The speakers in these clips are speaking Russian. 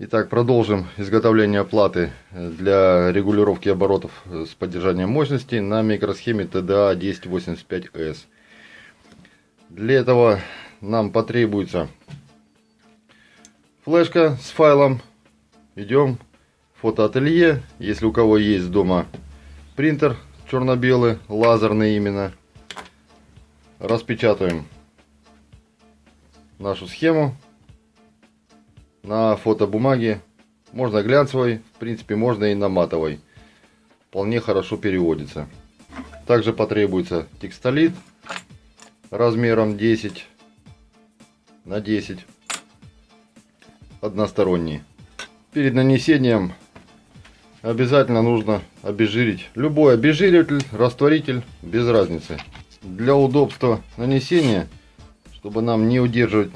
Итак, продолжим изготовление платы для регулировки оборотов с поддержанием мощности на микросхеме TDA 1085S. Для этого нам потребуется флешка с файлом. Идем в фотоателье. Если у кого есть дома принтер черно-белый, лазерный именно, распечатаем нашу схему на фотобумаге. Можно глянцевой, в принципе можно и на матовой. Вполне хорошо переводится. Также потребуется текстолит размером 10 на 10, односторонний. Перед нанесением обязательно нужно обезжирить. Любой обезжириватель, растворитель, без разницы. Для удобства нанесения, чтобы нам не удерживать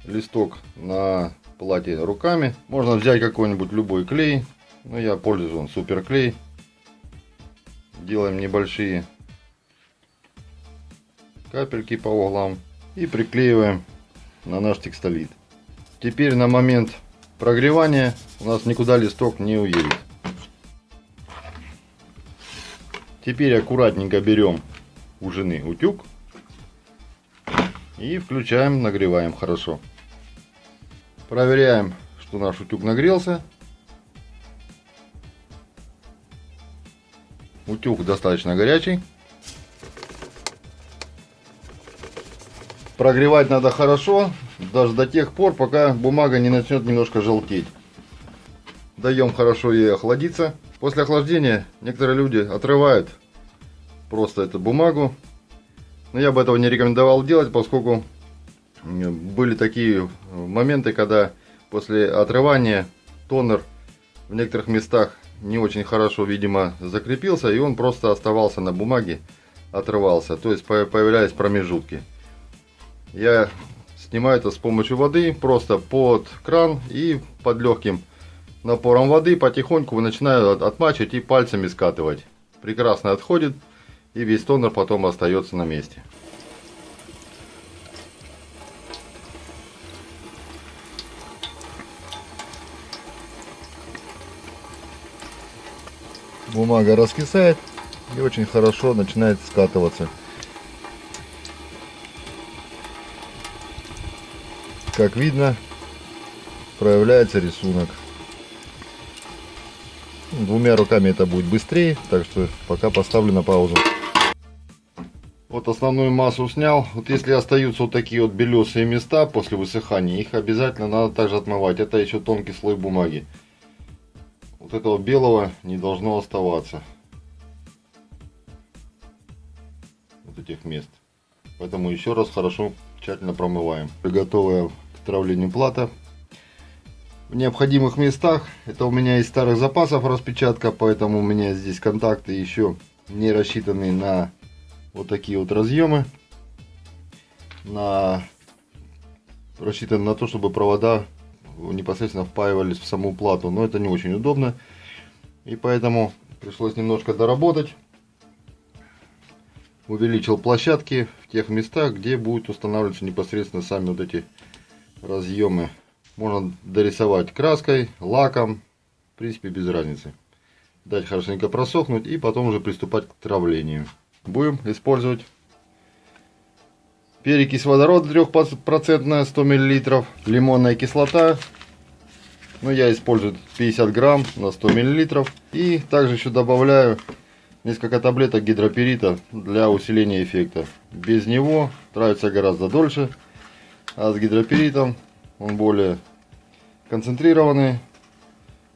листок на плате руками, можно взять какой-нибудь любой клей. Но я пользуюсь суперклей. Делаем небольшие капельки по углам и приклеиваем на наш текстолит. Теперь на момент прогревания у нас никуда листок не уедет. Теперь аккуратненько берем у жены утюг и включаем, нагреваем хорошо. Проверяем, что наш утюг нагрелся. Утюг достаточно горячий. Прогревать надо хорошо, даже до тех пор, пока бумага не начнет немножко желтеть. Даем хорошо ей охладиться. После охлаждения некоторые люди отрывают просто эту бумагу. Но я бы этого не рекомендовал делать, поскольку были такие моменты, когда после отрывания тонер в некоторых местах не очень хорошо, видимо, закрепился, и он просто оставался на бумаге, отрывался, то есть появлялись промежутки. Я снимаю это с помощью воды, просто под кран, и под легким напором воды потихоньку начинаю отмачивать и пальцами скатывать. Прекрасно отходит, и весь тонер потом остается на месте. Бумага раскисает и очень хорошо начинает скатываться. Как видно, проявляется рисунок. Двумя руками это будет быстрее, так что пока поставлю на паузу. Вот основную массу снял. Вот если остаются вот такие вот белесые места после высыхания, их обязательно надо также отмывать. Это еще тонкий слой бумаги. Вот этого белого не должно оставаться. Вот этих мест. Поэтому еще раз хорошо тщательно промываем. Готовая к травлению плата. В необходимых местах, это у меня из старых запасов распечатка, поэтому у меня здесь контакты еще не рассчитаны на вот такие вот разъемы. Рассчитаны на то, чтобы провода непосредственно впаивались в саму плату, но это не очень удобно, и поэтому пришлось немножко доработать. Увеличил площадки в тех местах, где будут устанавливаться непосредственно сами вот эти разъемы. Можно дорисовать краской, лаком, в принципе без разницы. Дать хорошенько просохнуть и потом уже приступать к травлению. Будем использовать перекись водорода 3% 100 мл, лимонная кислота, но я использую 50 грамм на 100 мл, и также еще добавляю несколько таблеток гидроперита для усиления эффекта. Без него травится гораздо дольше, а с гидроперитом он более концентрированный,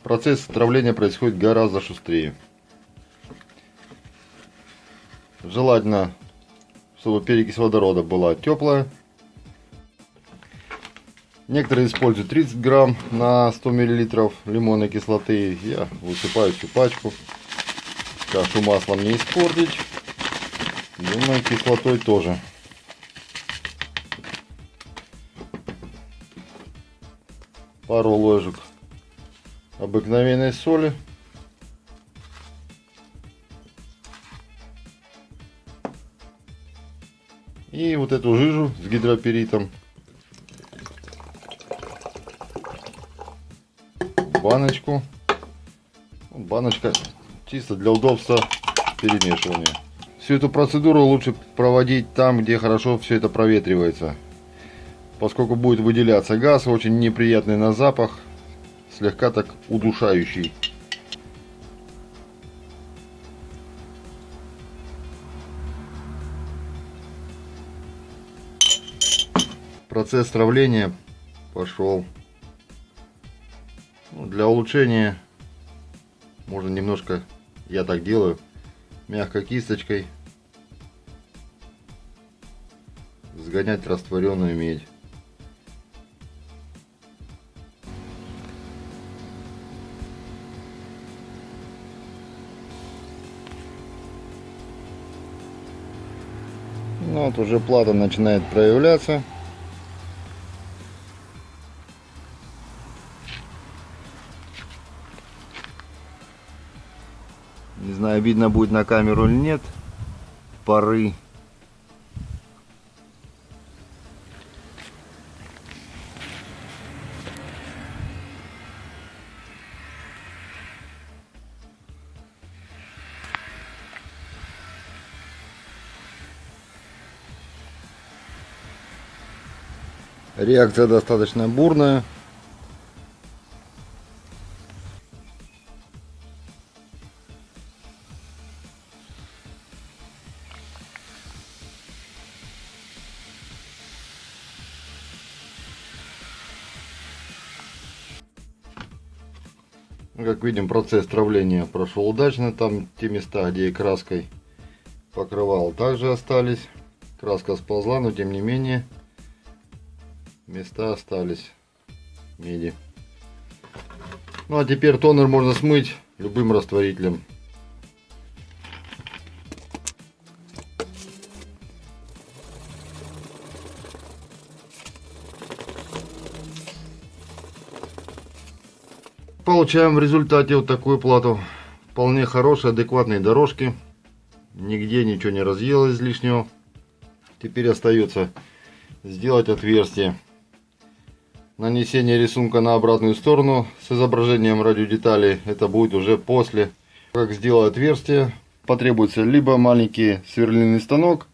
процесс травления происходит гораздо шустрее. Желательно, чтобы перекись водорода была теплая. Некоторые используют 30 грамм на 100 мл лимонной кислоты. Я высыпаю всю пачку. Кашу маслом не испортить. Лимонной кислотой тоже. Пару ложек обыкновенной соли. И вот эту жижу с гидроперитом баночку. Баночка чисто для удобства перемешивания. Всю эту процедуру лучше проводить там, где хорошо все это проветривается. Поскольку будет выделяться газ, очень неприятный на запах, слегка так удушающий. Процесс травления пошел. Для улучшения можно немножко, я так делаю, мягкой кисточкой сгонять растворенную медь. Ну вот уже плата начинает проявляться. Не знаю, видно будет на камеру или нет. Пары. Реакция достаточно бурная. Как видим, процесс травления прошел удачно. Там те места, где я краской покрывал, также остались. Краска сползла, но тем не менее места остались меди. Ну а теперь тонер можно смыть любым растворителем. Получаем в результате вот такую плату. Вполне хорошие, адекватные дорожки. Нигде ничего не разъелось излишнего. Теперь остается сделать отверстие. Нанесение рисунка на обратную сторону с изображением радиодеталей. Это будет уже после. Как сделать отверстие, потребуется либо маленький сверлильный станок,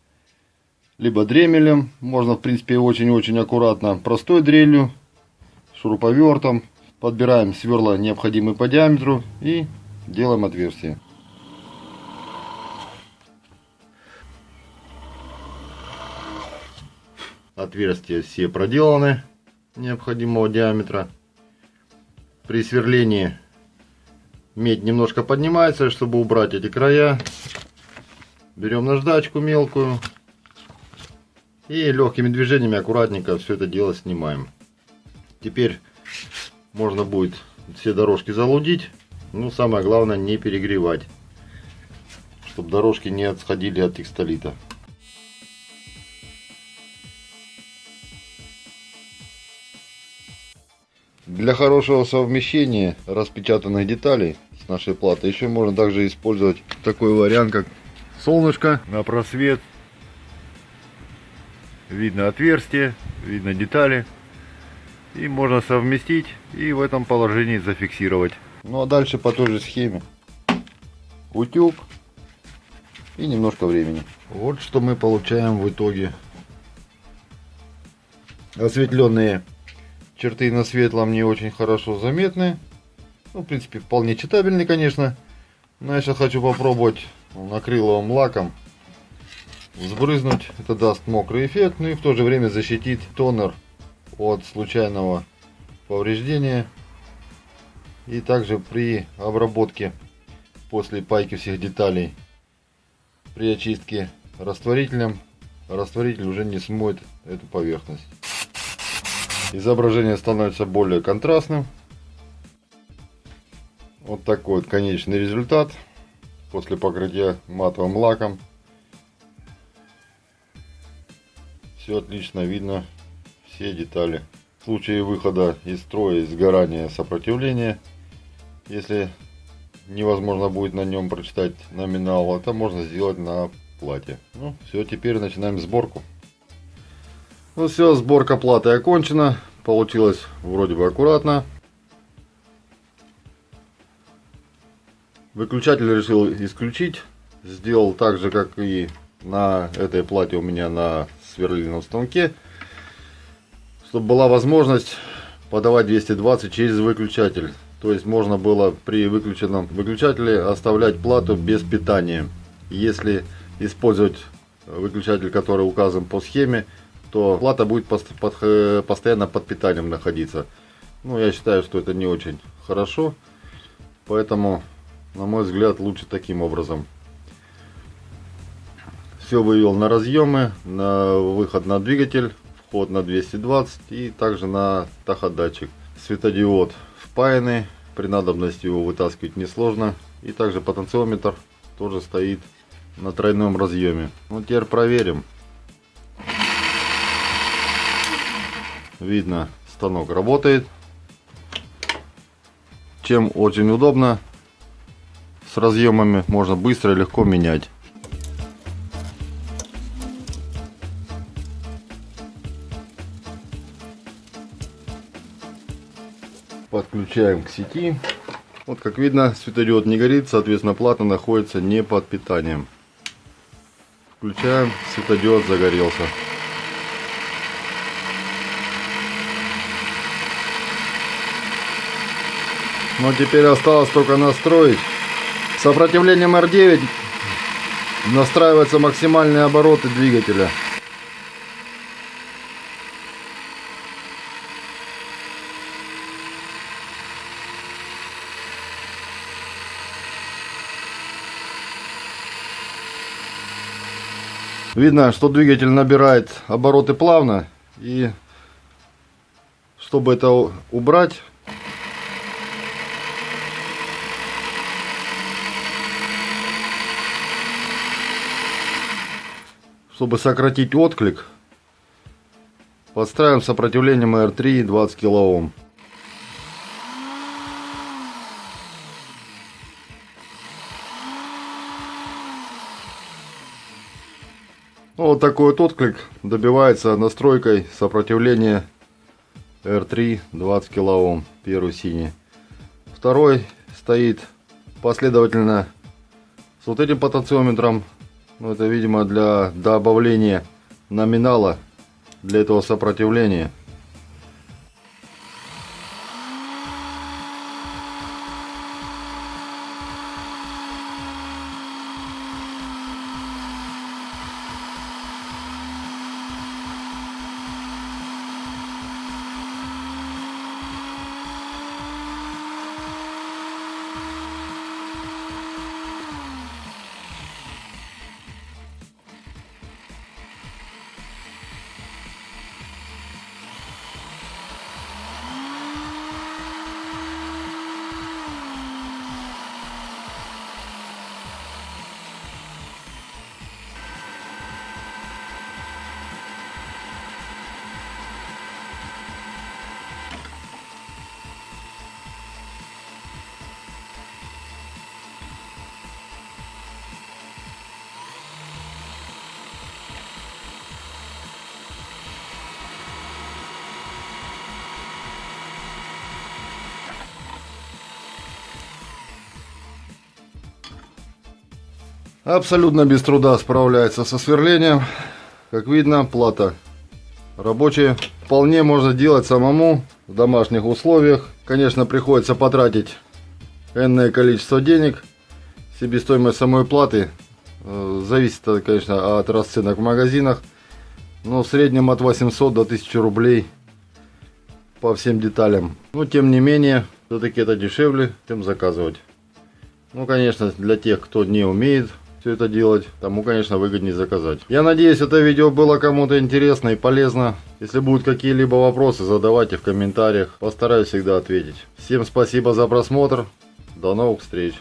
либо дремелем. Можно в принципе очень-очень аккуратно простой дрелью, шуруповертом. Подбираем сверла необходимые по диаметру и делаем отверстие. Отверстия все проделаны необходимого диаметра. При сверлении медь немножко поднимается, чтобы убрать эти края. Берем наждачку мелкую и легкими движениями аккуратненько все это дело снимаем. Теперь можно будет все дорожки залудить, но самое главное не перегревать, чтобы дорожки не отходили от текстолита. Для хорошего совмещения распечатанных деталей с нашей платой еще можно также использовать такой вариант, как солнышко на просвет. Видно отверстие, видно детали. И можно совместить и в этом положении зафиксировать. Ну а дальше по той же схеме утюг и немножко времени. Вот что мы получаем в итоге. Осветленные черты на светлом не очень хорошо заметны. Ну, в принципе, вполне читабельны, конечно. Но я сейчас хочу попробовать акриловым лаком сбрызнуть. Это даст мокрый эффект, ну и в то же время защитит тонер от случайного повреждения. И также при обработке после пайки всех деталей, при очистке растворителем, растворитель уже не смоет эту поверхность. Изображение становится более контрастным. Вот такой вот конечный результат после покрытия матовым лаком. Все отлично видно, все детали. В случае выхода из строя и сгорания сопротивления, если невозможно будет на нем прочитать номинал, это можно сделать на плате. Ну все, теперь начинаем сборку. Ну все, сборка платы окончена. Получилось вроде бы аккуратно. Выключатель решил исключить. Сделал так же, как и на этой плате у меня на сверлильном станке. Чтобы была возможность подавать 220 через выключатель. То есть можно было при выключенном выключателе оставлять плату без питания. Если использовать выключатель, который указан по схеме, то плата будет постоянно под питанием находиться. Ну, я считаю, что это не очень хорошо. Поэтому, на мой взгляд, лучше таким образом. Все вывел на разъемы, на выход на двигатель, вход на 220 и также на таходатчик. Светодиод впаянный, при надобности его вытаскивать несложно. И также потенциометр тоже стоит на тройном разъеме. Ну, теперь проверим. Видно, станок работает. Чем очень удобно, с разъемами можно быстро и легко менять. Подключаем к сети. Вот как видно, светодиод не горит, соответственно плата находится не под питанием. Включаем, светодиод загорелся. Но теперь осталось только настроить. С сопротивлением R9 настраиваются максимальные обороты двигателя. Видно, что двигатель набирает обороты плавно, и чтобы это убрать, чтобы сократить отклик, подстраиваем сопротивлением R3 20 кОм. Вот такой вот отклик добивается настройкой сопротивления R3 20 кОм. Первый синий. Второй стоит последовательно с вот этим потенциометром. Ну, это, видимо, для добавления номинала для этого сопротивления. Абсолютно без труда справляется со сверлением. Как видно, плата рабочая. Вполне можно делать самому в домашних условиях. Конечно, приходится потратить энное количество денег. Себестоимость самой платы зависит, конечно, от расценок в магазинах. Но в среднем от 800 до 1000 рублей по всем деталям. Но тем не менее, все-таки это дешевле, чем заказывать. Ну, конечно, для тех, кто не умеет все это делать, тому, конечно, выгоднее заказать. Я надеюсь, это видео было кому-то интересно и полезно. Если будут какие-либо вопросы, задавайте в комментариях. Постараюсь всегда ответить. Всем спасибо за просмотр. До новых встреч.